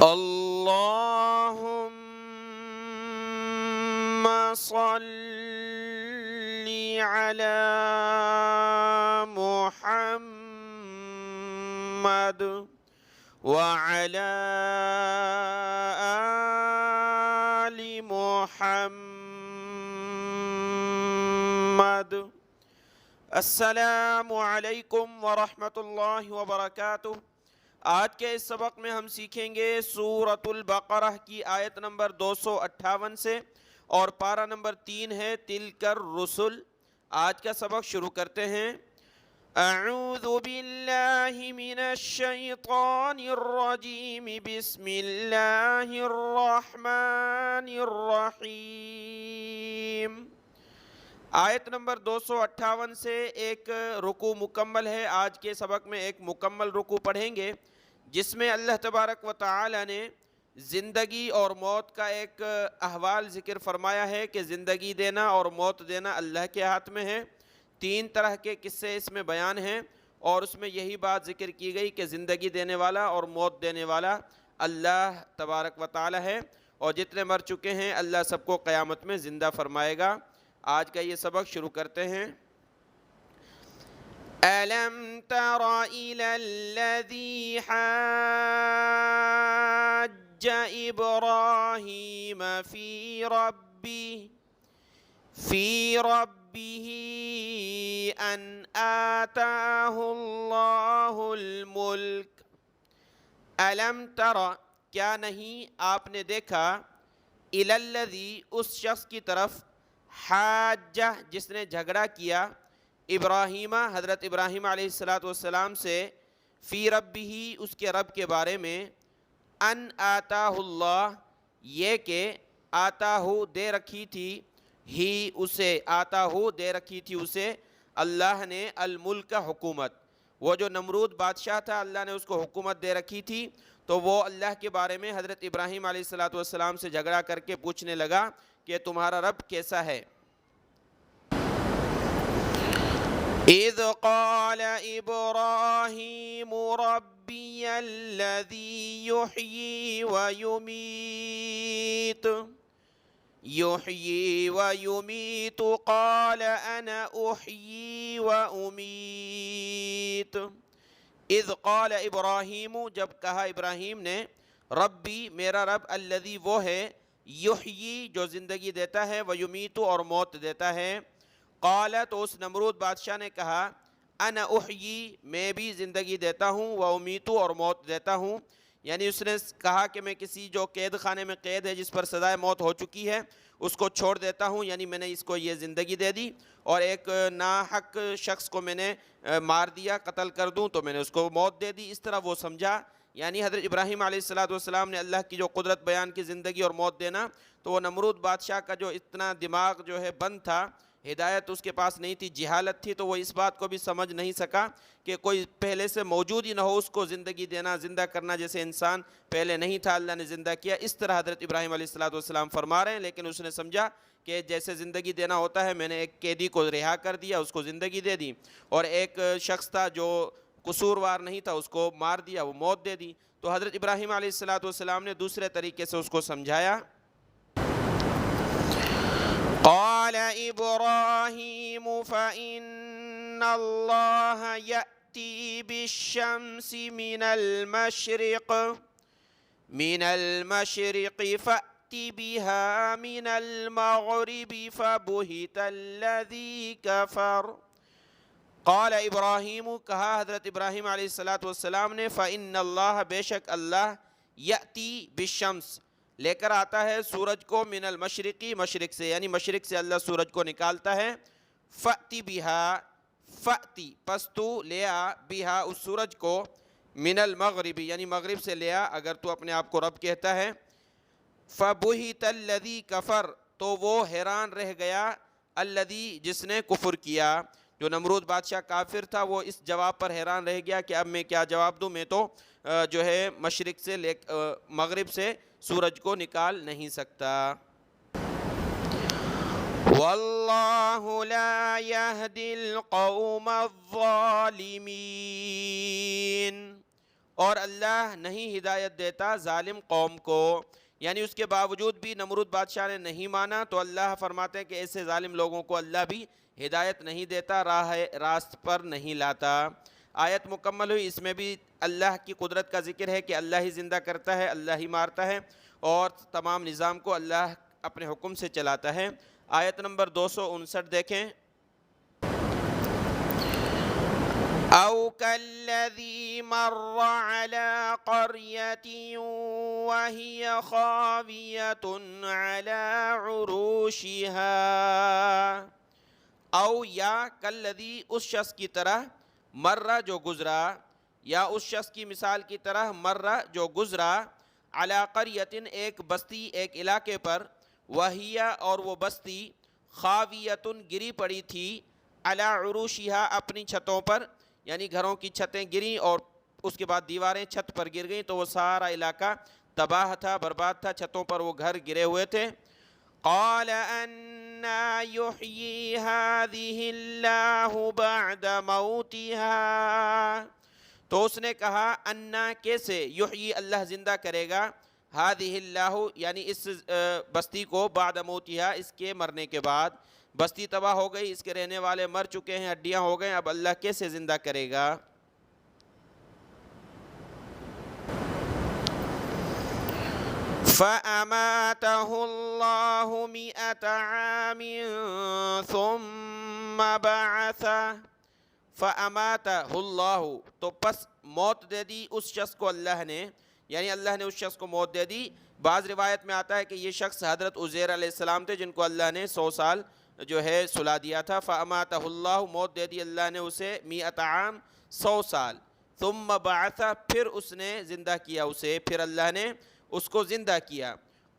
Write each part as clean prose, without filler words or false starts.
اللهم صل على محمد وعلى آل محمد۔ السلام علیکم ورحمۃ اللہ وبرکاتہ۔ آج کے اس سبق میں ہم سیکھیں گے سورۃ البقرہ کی آیت نمبر 258 سے، اور پارہ نمبر 3 ہے تلک الرسل۔ آج کا سبق شروع کرتے ہیں۔ اعوذ باللہ من الشیطان الرجیم، بسم اللہ الرحمن الرحیم۔ آیت نمبر 258 سے ایک رکوع مکمل ہے۔ آج کے سبق میں ایک مکمل رکوع پڑھیں گے، جس میں اللہ تبارک و تعالی نے زندگی اور موت کا ایک احوال ذکر فرمایا ہے کہ زندگی دینا اور موت دینا اللہ کے ہاتھ میں ہے۔ 3 طرح کے قصے اس میں بیان ہیں، اور اس میں یہی بات ذکر کی گئی کہ زندگی دینے والا اور موت دینے والا اللہ تبارک و تعالی ہے، اور جتنے مر چکے ہیں اللہ سب کو قیامت میں زندہ فرمائے گا۔ آج کا یہ سبق شروع کرتے ہیں۔ أَلَمْ تَرَ إِلَى الَّذِي حَاجَّ إِبْرَاهِيمَ فِي رَبِّهِ أَنْ آتَاهُ اللَّهُ الْمُلْكَ۔ أَلَمْ تَرَ، کیا نہیں آپ نے دیکھا، إِلَى الَّذِي، اس شخص کی طرف، حاجہ جس نے جھگڑا کیا، ابراہیم حضرت ابراہیم علیہ السلام سے، فی ربہ اس کے رب کے بارے میں، ان آتاہ اللہ یہ کہ آتاہ دے رکھی تھی، ہی اسے آتاہ دے رکھی تھی اسے اللہ نے الملک حکومت۔ وہ جو نمرود بادشاہ تھا اللہ نے اس کو حکومت دے رکھی تھی، تو وہ اللہ کے بارے میں حضرت ابراہیم علیہ السلام سے جھگڑا کر کے پوچھنے لگا کہ تمہارا رب کیسا ہے۔ اذ قال ابراہیم ربی الذی یحیی ویمیت قال انا احیی وامیت۔ اذ قال ابراہیم، جب کہا ابراہیم نے، ربی میرا رب، الذی وہ ہے، یحیی جو زندگی دیتا ہے، ویمیت اور موت دیتا ہے۔ قال تو اس نمرود بادشاہ نے کہا، انا احیی میں بھی زندگی دیتا ہوں، وامیت اور موت دیتا ہوں۔ یعنی اس نے کہا کہ میں کسی جو قید خانے میں قید ہے، جس پر سزائے موت ہو چکی ہے، اس کو چھوڑ دیتا ہوں، یعنی میں نے اس کو یہ زندگی دے دی، اور ایک ناحق شخص کو میں نے مار دیا، قتل کر دوں تو میں نے اس کو موت دے دی۔ اس طرح وہ سمجھا، یعنی حضرت ابراہیم علیہ السلام نے اللہ کی جو قدرت بیان کی زندگی اور موت دینا، تو وہ نمرود بادشاہ کا جو اتنا دماغ جو ہے بند تھا، ہدایت اس کے پاس نہیں تھی، جہالت تھی، تو وہ اس بات کو بھی سمجھ نہیں سکا کہ کوئی پہلے سے موجود ہی نہ ہو اس کو زندگی دینا، زندہ کرنا، جیسے انسان پہلے نہیں تھا اللہ نے زندہ کیا۔ اس طرح حضرت ابراہیم علیہ السلام فرما رہے ہیں، لیکن اس نے سمجھا کہ جیسے زندگی دینا ہوتا ہے، میں نے ایک قیدی کو رہا کر دیا، اس کو زندگی دے دی، اور ایک شخص تھا جو قصوروار نہیں تھا، اس کو مار دیا، وہ موت دے دی۔ تو حضرت ابراہیم علیہ السلام نے دوسرے طریقے سے اس کو سمجھایا۔ قال ابراہیم فإن اللہ یأتی بالشمس من المشرق فأت بها من المغرب فبہت الذی کفر۔ قال ابراہیم، کہا حضرت ابراہیم علیہ السلام نے، فإن اللہ بے شک اللہ، یأتی بالشمس لے کر آتا ہے سورج کو، من المشرقی مشرق سے، یعنی مشرق سے اللہ سورج کو نکالتا ہے، فأتی بہا فأتی پس تو لے آ، بہا اس سورج کو، من المغربی یعنی مغرب سے لے آ اگر تو اپنے آپ کو رب کہتا ہے، فبہت الذی کفر تو وہ حیران رہ گیا، الذی جس نے کفر کیا۔ جو نمرود بادشاہ کافر تھا وہ اس جواب پر حیران رہ گیا کہ اب میں کیا جواب دوں، میں تو جو ہے مشرق سے مغرب سے سورج کو نکال نہیں سکتا۔ واللہ لا یہدی القوم الظالمین، اور اللہ نہیں ہدایت دیتا ظالم قوم کو. یعنی اس کے باوجود بھی نمرود بادشاہ نے نہیں مانا تو اللہ فرماتے ہیں کہ ایسے ظالم لوگوں کو اللہ بھی ہدایت نہیں دیتا، راہ راست پر نہیں لاتا. آیت مکمل ہوئی. اس میں بھی اللہ کی قدرت کا ذکر ہے کہ اللہ ہی زندہ کرتا ہے، اللہ ہی مارتا ہے، اور تمام نظام کو اللہ اپنے حکم سے چلاتا ہے. آیت نمبر 259 دیکھیں. أو كالذي مر على قرية وهي خاوية على عروشها. او یا کالذی اس شخص کی طرح، مرہ جو گزرا، یا اس شخص کی مثال کی طرح مرہ جو گزرا، علی قریۃ ایک بستی، ایک علاقے پر، وہی اور وہ بستی، خاویۃ گری پڑی تھی، علی عروشها اپنی چھتوں پر، یعنی گھروں کی چھتیں گریں اور اس کے بعد دیواریں چھت پر گر گئیں تو وہ سارا علاقہ تباہ تھا، برباد تھا، چھتوں پر وہ گھر گرے ہوئے تھے. قال أنا يحيي هذه الله بعد موتها. تو اس نے کہا انا کیسے، یحیی اللہ زندہ کرے گا، هذه اللہ یعنی اس بستی کو، بعد موتها اس کے مرنے کے بعد. بستی تباہ ہو گئی، اس کے رہنے والے مر چکے ہیں، ہڈیاں ہو گئے، اب اللہ کیسے زندہ کرے گا. فَأَمَاتَهُ اللَّهُ 100 عَامٍ ثُمَّ بَعَثَهُ. فَأَمَاتَهُ اللَّهُ تو پس موت دے دی اس شخص کو اللہ نے، یعنی اللہ نے اس شخص کو موت دے دی. بعض روایت میں آتا ہے کہ یہ شخص حضرت عزیر علیہ السلام تھے جن کو اللہ نے 100 سال جو ہے سلا دیا تھا. فَأَمَاتَهُ اللَّهُ موت دے دی اللہ نے اسے 100 عام 100 سال. ثُمَّ بَعَثَ پھر اس نے زندہ کیا اسے، پھر اللہ نے اس کو زندہ کیا.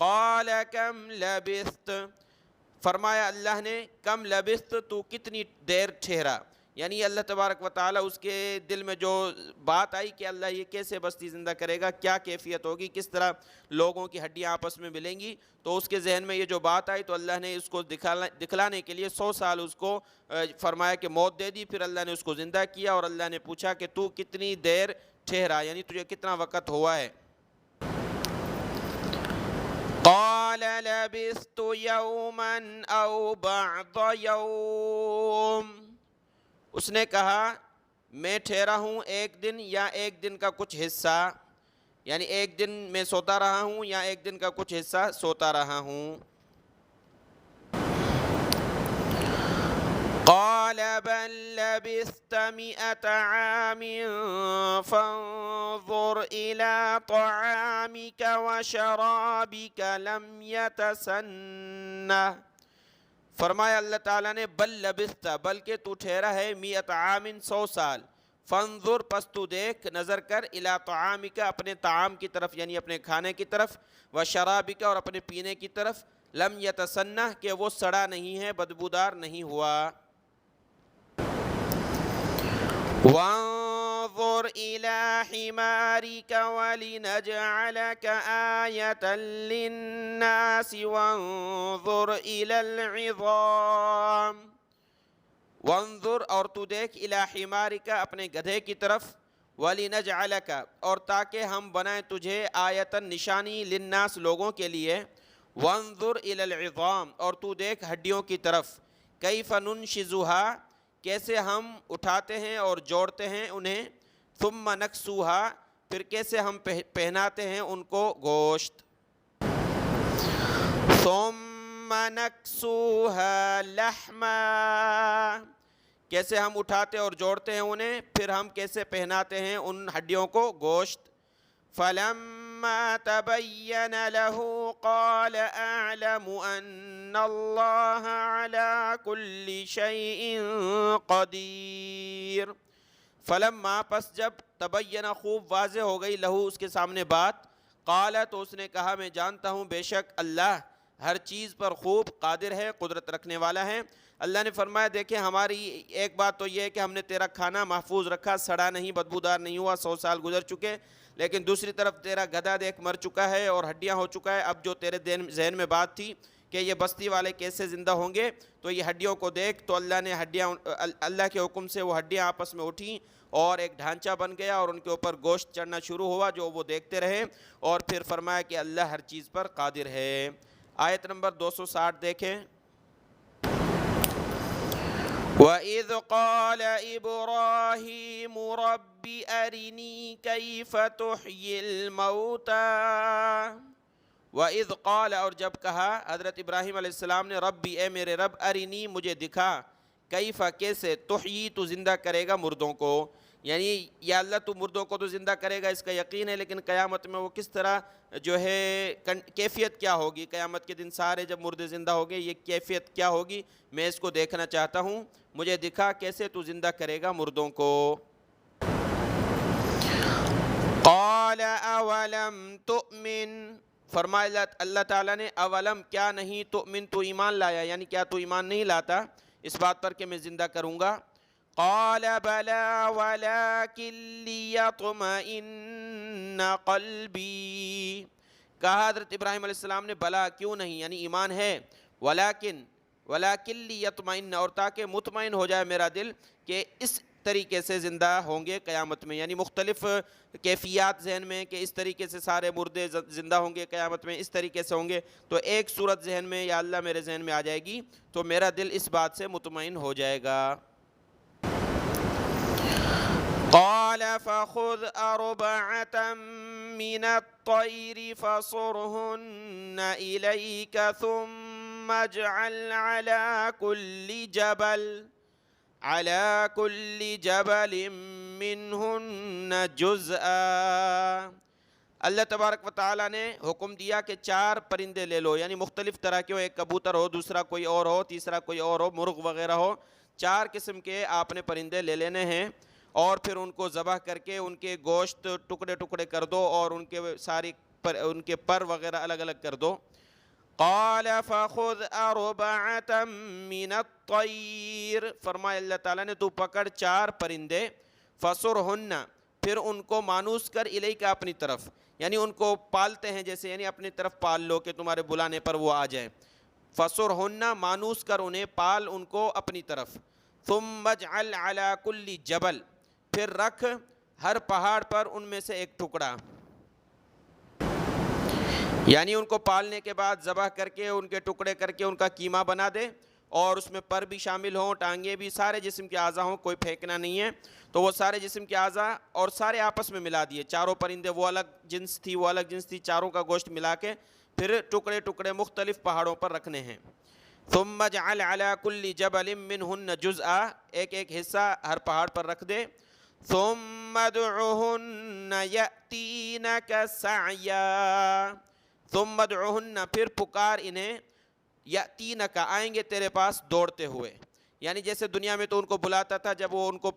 قال کم لبثت فرمایا اللہ نے، کم لبثت تو کتنی دیر ٹھہرا. یعنی اللہ تبارک و تعالی اس کے دل میں جو بات آئی کہ اللہ یہ کیسے بستی زندہ کرے گا، کیا کیفیت ہوگی، کس طرح لوگوں کی ہڈیاں آپس میں ملیں گی، تو اس کے ذہن میں یہ جو بات آئی تو اللہ نے اس کو دکھلانے کے لیے 100 سال اس کو فرمایا کہ موت دے دی. پھر اللہ نے اس کو زندہ کیا اور اللہ نے پوچھا کہ تو کتنی دیر ٹھہرا، یعنی تجھے کتنا وقت ہوا ہے. قال لبثت يوما او بعض يوم. اس نے کہا میں ٹھہرا ہوں ایک دن یا ایک دن کا کچھ حصہ، یعنی ایک دن میں سوتا رہا ہوں یا ایک دن کا کچھ حصہ سوتا رہا ہوں. قال بل لبثت 100 عام فانظر إلى طعامك وشرابك لم يتسنه. فرمایا اللہ تعالیٰ نے بل لبثت بلکہ تو ٹھہرا ہے 100 عام 100 سال. فانظر پس تو دیکھ، نظر کر، الى طعامک اپنے طعام کی طرف یعنی اپنے کھانے کی طرف، وشرابک اور اپنے پینے کی طرف، لم یتسنہ کہ وہ سڑا نہیں ہے، بدبودار نہیں ہوا. وانظر إلى حمارك ولنجعلك آية للناس وانظر إلى العظام. وانظر اور تو دیکھ، إلى حمارك اپنے گدھے کی طرف، ولنجعلك اور تاکہ ہم بنائیں تجھے، آیةً نشانی، للناس لوگوں کے لیے، وانظر إلى العظام اور تو دیکھ ہڈیوں کی طرف، كيف ننشزها کیسے ہم اٹھاتے ہیں اور جوڑتے ہیں انہیں، ثم نکسوها پھر کیسے ہم پہناتے ہیں ان کو گوشت، ثم نکسوها لحما کیسے ہم اٹھاتے اور جوڑتے ہیں انہیں، پھر ہم کیسے پہناتے ہیں ان ہڈیوں کو گوشت. فلما تبين له قال أعلم أن الله على كل شيء قدير. فلما پس جب تبین خوب واضح ہو گئی لہو اس کے سامنے بات، قال تو اس نے کہا میں جانتا ہوں بے شک اللہ ہر چیز پر خوب قادر ہے، قدرت رکھنے والا ہے. اللہ نے فرمایا دیکھیں ہماری ایک بات تو یہ ہے کہ ہم نے تیرا کھانا محفوظ رکھا، سڑا نہیں، بدبودار نہیں ہوا، 100 سال گزر چکے، لیکن دوسری طرف تیرا گدھا دیکھ مر چکا ہے اور ہڈیاں ہو چکا ہے. اب جو تیرے ذہن میں بات تھی کہ یہ بستی والے کیسے زندہ ہوں گے، تو یہ ہڈیوں کو دیکھ. تو اللہ نے ہڈیاں، اللہ کے حکم سے وہ ہڈیاں آپس میں اٹھیں اور ایک ڈھانچہ بن گیا اور ان کے اوپر گوشت چڑھنا شروع ہوا جو وہ دیکھتے رہے، اور پھر فرمایا کہ اللہ ہر چیز پر قادر ہے۔ آیت نمبر 260 دیکھیں۔ وَإِذْ قَالَ إِبْرَاهِيمُ رَبِّ أَرِنِي كَيْفَ تُحْيِي الْمَوْتَى۔ وَإِذْ قَالَ، اور جب کہا حضرت ابراہیم علیہ السلام نے، ربی اے میرے رب، ارینی مجھے دکھا، کیف کیسے، تحیی تو زندہ کرے گا مردوں کو، یعنی یا اللہ تو مردوں کو تو زندہ کرے گا اس کا یقین ہے، لیکن قیامت میں وہ کس طرح جو ہے کیفیت کیا ہوگی، قیامت کے دن سارے جب مردے زندہ ہو گئے یہ کیفیت کیا ہوگی، میں اس کو دیکھنا چاہتا ہوں، مجھے دکھا کیسے تو زندہ کرے گا مردوں کو۔ قال اولم تؤمن، فرمایا اللہ تعالیٰ نے، اولم کیا نہیں، تؤمن تو ایمان لایا، یعنی کیا تو ایمان نہیں لاتا اس بات پر کہ میں زندہ کروں گا۔ قال بلا ولکن لیطمئن قلبی، کہا حضرت ابراہیم علیہ السلام نے بلا کیوں نہیں، یعنی ایمان ہے، ولیکن لیطمئن، اور تاکہ مطمئن ہو جائے میرا دل کہ اس طریقے سے زندہ ہوں گے قیامت میں، یعنی مختلف کیفیات ذہن میں کہ اس طریقے سے سارے مردے زندہ ہوں گے قیامت میں، اس طریقے سے ہوں گے، تو ایک صورت ذہن میں یا اللہ میرے ذہن میں آ جائے گی تو میرا دل اس بات سے مطمئن ہو جائے گا۔ قال فخذ أربعة من الطير فصرهن إليك ثم اجعل على كل جبل منهن جزءا۔ اللہ تبارک و تعالیٰ نے حکم دیا کہ 4 پرندے لے لو، یعنی مختلف طرح کے ہو، ایک کبوتر ہو، دوسرا کوئی اور ہو، تیسرا کوئی اور ہو، مرغ وغیرہ ہو، 4 قسم کے آپ نے پرندے لے لینے ہیں، اور پھر ان کو ذبح کر کے ان کے گوشت ٹکڑے ٹکڑے کر دو اور ان کے پر وغیرہ الگ الگ کر دو۔ قال فخذ أربعة من الطير، فرمایا اللہ تعالیٰ نے تو پکڑ 4 پرندے، فصرهن، پھر ان کو مانوس کر الیک اپنی طرف، یعنی ان کو پالتے ہیں جیسے، یعنی اپنی طرف پال لو کہ تمہارے بلانے پر وہ آ جائیں، فصرهن مانوس کر انہیں، پال ان کو اپنی طرف، ثم اجعل على كل جبل، پھر رکھ ہر پہاڑ پر ان میں سے ایک ٹکڑا، یعنی ان کو پالنے کے بعد ذبح کر کے ان کے ٹکڑے کر کے ان کا قیمہ بنا دے، اور اس میں پر بھی شامل ہوں، ٹانگیں بھی، سارے جسم کے اعضاء ہوں، کوئی پھینکنا نہیں ہے، تو وہ سارے جسم کے اعضاء اور سارے آپس میں ملا دیے، 4 پرندے، وہ الگ جنس تھی وہ الگ جنس تھی، 4 کا گوشت ملا کے پھر ٹکڑے ٹکڑے مختلف پہاڑوں پر رکھنے ہیں۔ ثم اجعل على كل جبل منهن جزءا، ایک ایک حصہ ہر پہاڑ پر رکھ دے۔ ثم ادعهن يأتينك سعيا، ثم ادعهن، پھر پکار انہیں، یأتینک، آئیں گے تیرے پاس دوڑتے ہوئے، یعنی جیسے دنیا میں تو ان کو بلاتا تھا جب وہ ان کو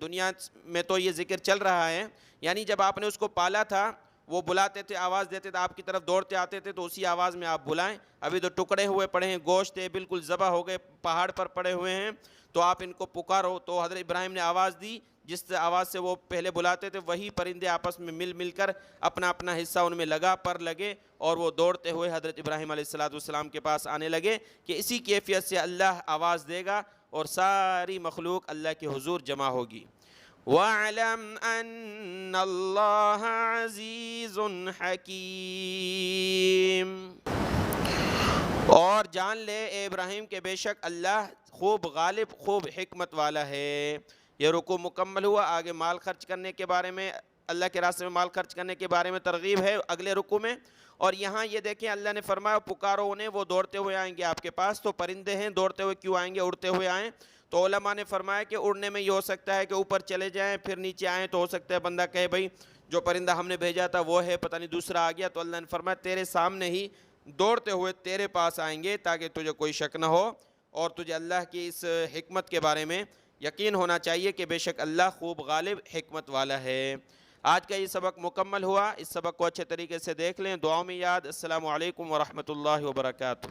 دنیا میں تو یہ ذکر چل رہا ہے، یعنی جب آپ نے اس کو پالا تھا وہ بلاتے تھے، آواز دیتے تھے، آپ کی طرف دوڑتے آتے تھے، تو اسی آواز میں آپ بلائیں۔ ابھی تو ٹکڑے ہوئے پڑے ہیں، گوشت ہے، بالکل ذبح ہو گئے، پہاڑ پر پڑے ہوئے ہیں، تو آپ ان کو پکارو۔ تو حضرت ابراہیم نے آواز دی، جس آواز سے وہ پہلے بلاتے تھے وہی پرندے آپس میں مل کر اپنا اپنا حصہ ان میں لگا، پر لگے، اور وہ دوڑتے ہوئے حضرت ابراہیم علیہ السلام کے پاس آنے لگے کہ اسی کیفیت سے اللہ آواز دے گا اور ساری مخلوق اللہ کے حضور جمع ہوگی۔ وَاعْلَمْ أَنَّ اللَّهَ عَزِيزٌ حَكِيمٌ، اور جان لے اے ابراہیم کہ بے شک اللہ خوب غالب، خوب حکمت والا ہے۔ یہ رکوع مکمل ہوا، آگے مال خرچ کرنے کے بارے میں، اللہ کے راستے میں مال خرچ کرنے کے بارے میں ترغیب ہے اگلے رکوع میں، اور یہاں یہ دیکھیں اللہ نے فرمایا پکارو انہیں، وہ دوڑتے ہوئے آئیں گے آپ کے پاس۔ تو پرندے ہیں، دوڑتے ہوئے کیوں آئیں گے، اڑتے ہوئے آئیں؟ تو علماء نے فرمایا کہ اڑنے میں یہ ہو سکتا ہے کہ اوپر چلے جائیں پھر نیچے آئیں، تو ہو سکتا ہے بندہ کہے بھائی جو پرندہ ہم نے بھیجا تھا وہ ہے، پتہ نہیں دوسرا آ گیا، تو اللہ نے فرمایا تیرے سامنے ہی دوڑتے ہوئے تیرے پاس آئیں گے تاکہ تجھے کوئی شک نہ ہو، اور تجھے اللہ کی اس حکمت کے بارے میں یقین ہونا چاہیے کہ بے شک اللہ خوب غالب حکمت والا ہے۔ آج کا یہ سبق مکمل ہوا، اس سبق کو اچھے طریقے سے دیکھ لیں، دعاؤں میں یاد۔ السلام علیکم ورحمۃ اللہ وبرکاتہ۔